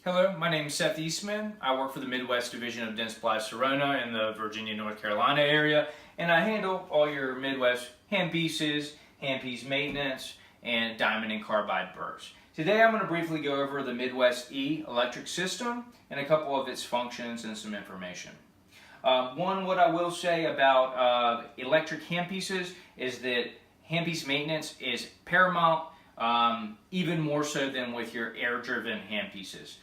Hello, my name is Seth Eastman. I work for the Midwest Division of Dentsply Sirona in the Virginia, North Carolina area, and I handle all your Midwest handpieces, handpiece maintenance, and diamond and carbide burrs. Today I'm going to briefly go over the Midwest E electric system and a couple of its functions and some information. What I will say about electric handpieces is that handpiece maintenance is paramount, even more so than with your air-driven handpieces.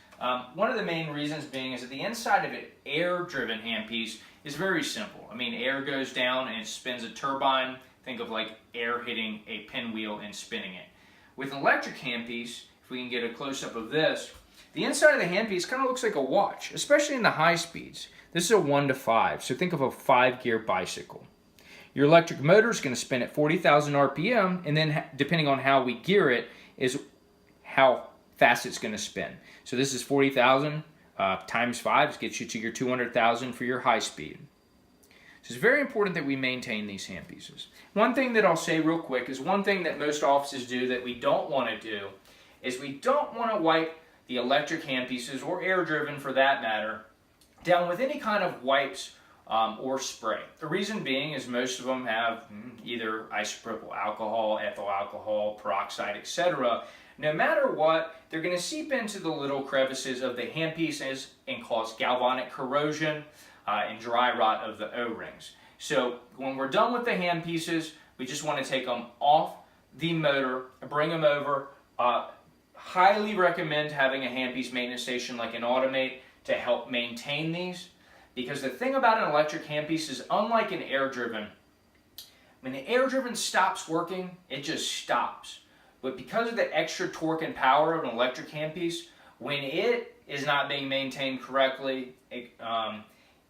One of the main reasons being is that the inside of an air-driven handpiece is very simple. I mean, air goes down and it spins a turbine. Think of like air hitting a pinwheel and spinning it. With an electric handpiece, if we can get a close-up of this, the inside of the handpiece kind of looks like a watch, especially in the high speeds. This is a 1 to 5, so think of a 5-gear bicycle. Your electric motor is going to spin at 40,000 RPM, and then depending on how we gear it is how fast it's going to spin. So this is 40,000 times 5 gets you to your 200,000 for your high speed. So it's very important that we maintain these handpieces. One thing that I'll say real quick is one thing that most offices do that we don't want to do is we don't want to wipe the electric handpieces, or air-driven for that matter, down with any kind of wipes or spray. The reason being is most of them have either isopropyl alcohol, ethyl alcohol, peroxide, etc. No matter what, they're going to seep into the little crevices of the handpieces and cause galvanic corrosion and dry rot of the O-rings. So when we're done with the handpieces, we just want to take them off the motor, bring them over. Highly recommend having a handpiece maintenance station like an Automate to help maintain these. Because the thing about an electric handpiece is, unlike an air-driven, when the air-driven stops working, it just stops. But because of the extra torque and power of an electric handpiece, when it is not being maintained correctly,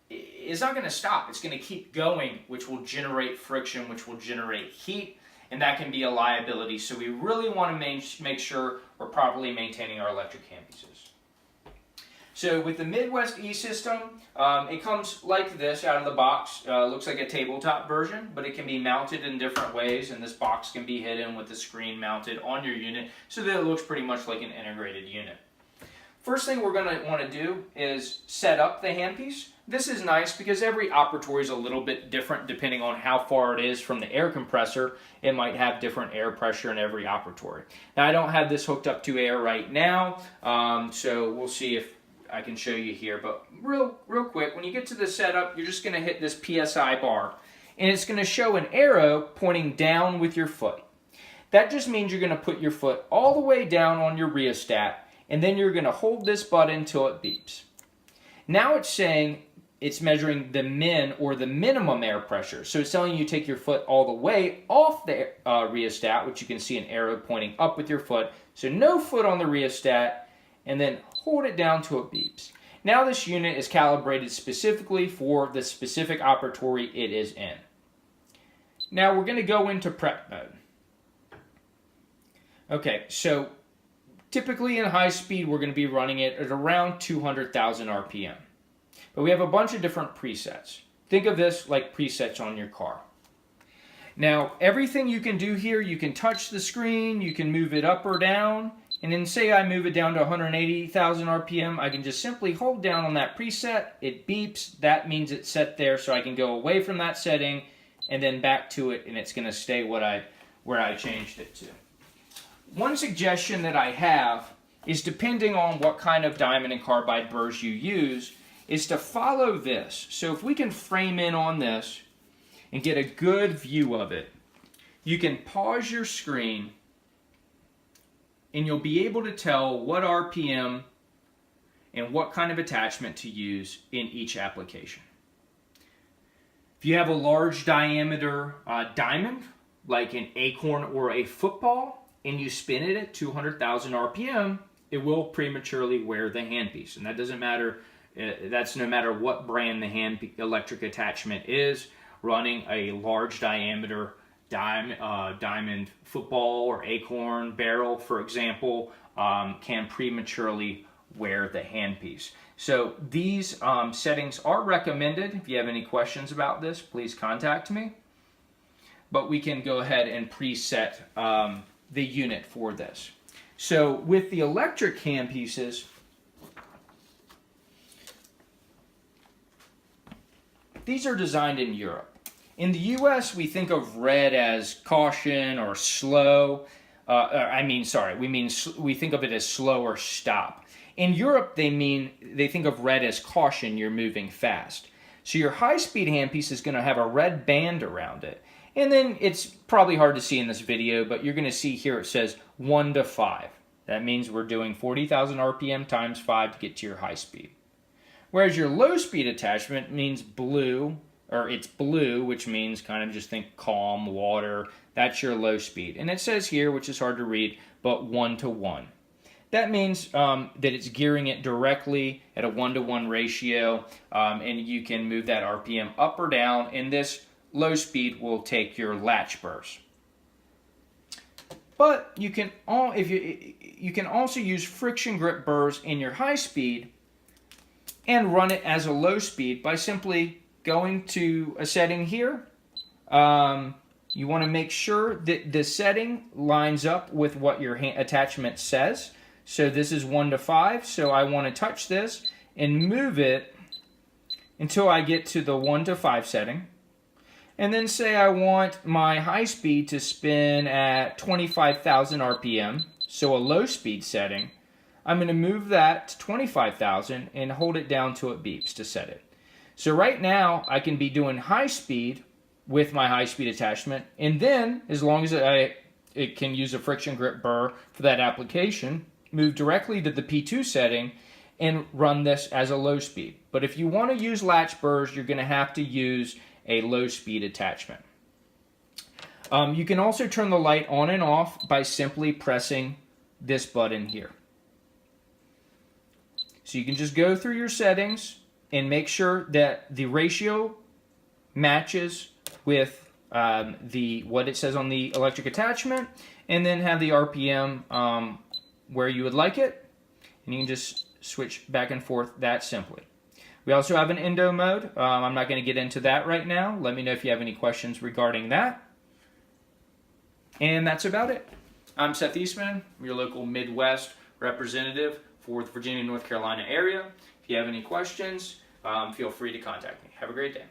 it's not going to stop. It's going to keep going, which will generate friction, which will generate heat, and that can be a liability. So we really want to make sure we're properly maintaining our electric handpieces. So with the Midwest E system, it comes like this out of the box. Looks like a tabletop version, but it can be mounted in different ways, and this box can be hidden with the screen mounted on your unit so that it looks pretty much like an integrated unit. First thing we're going to want to do is set up the handpiece. This is nice because every operatory is a little bit different depending on how far it is from the air compressor. It might have different air pressure in every operatory. Now I don't have this hooked up to air right now, so we'll see if I can show you here, but real quick, when you get to the setup, you're just going to hit this PSI bar, and it's going to show an arrow pointing down with your foot. That just means you're going to put your foot all the way down on your rheostat, and then you're going to hold this button until it beeps. Now it's saying it's measuring the min, or the minimum air pressure. So it's telling you to take your foot all the way off the rheostat, which you can see an arrow pointing up with your foot. So no foot on the rheostat, and then hold it down till it beeps. Now this unit is calibrated specifically for the specific operatory it is in. Now we're going to go into prep mode. Okay, so typically in high speed we're going to be running it at around 200,000 RPM. But we have a bunch of different presets. Think of this like presets on your car. Now everything you can do here, you can touch the screen, you can move it up or down. And then say I move it down to 180,000 RPM, I can just simply hold down on that preset, it beeps, that means it's set there, so I can go away from that setting and then back to it, and it's going to stay where I changed it to. One suggestion that I have is, depending on what kind of diamond and carbide burrs you use, is to follow this. So if we can frame in on this and get a good view of it, you can pause your screen and you'll be able to tell what RPM and what kind of attachment to use in each application. If you have a large diameter diamond, like an acorn or a football, and you spin it at 200,000 RPM, it will prematurely wear the handpiece. And that doesn't matter, that's no matter what brand the electric attachment is. Running a large diameter diamond football or acorn barrel, for example, can prematurely wear the handpiece. So these settings are recommended. If you have any questions about this, please contact me. But we can go ahead and preset the unit for this. So with the electric handpieces, these are designed in Europe. In the US, we think of red as caution or slow. We think of it as slow or stop. In Europe, they think of red as caution, you're moving fast. So your high-speed handpiece is going to have a red band around it. And then it's probably hard to see in this video, but you're going to see here it says 1 to 5. That means we're doing 40,000 RPM times 5 to get to your high speed. Whereas your low speed attachment means blue, or it's blue, which means kind of just think calm, water. That's your low speed. And it says here, which is hard to read, but 1 to 1. That means that it's gearing it directly at a 1-to-1 ratio, and you can move that RPM up or down, and this low speed will take your latch burrs. But you can also use friction grip burrs in your high speed and run it as a low speed by simply going to a setting here. You want to make sure that the setting lines up with what your attachment says. So this is 1 to 5, so I want to touch this and move it until I get to the 1 to 5 setting. And then say I want my high speed to spin at 25,000 RPM, so a low speed setting. I'm going to move that to 25,000 and hold it down till it beeps to set it. So right now I can be doing high speed with my high speed attachment, and then as long as it can use a friction grip burr for that application, move directly to the P2 setting and run this as a low speed. But if you want to use latch burrs, you're going to have to use a low speed attachment. You can also turn the light on and off by simply pressing this button here. So you can just go through your settings and make sure that the ratio matches with what it says on the electric attachment, and then have the RPM where you would like it, and you can just switch back and forth that simply. We also have an endo mode. I'm not going to get into that right now. Let me know if you have any questions regarding that. And that's about it. I'm Seth Eastman, your local Midwest representative for the Virginia, North Carolina area. If you have any questions, feel free to contact me. Have a great day.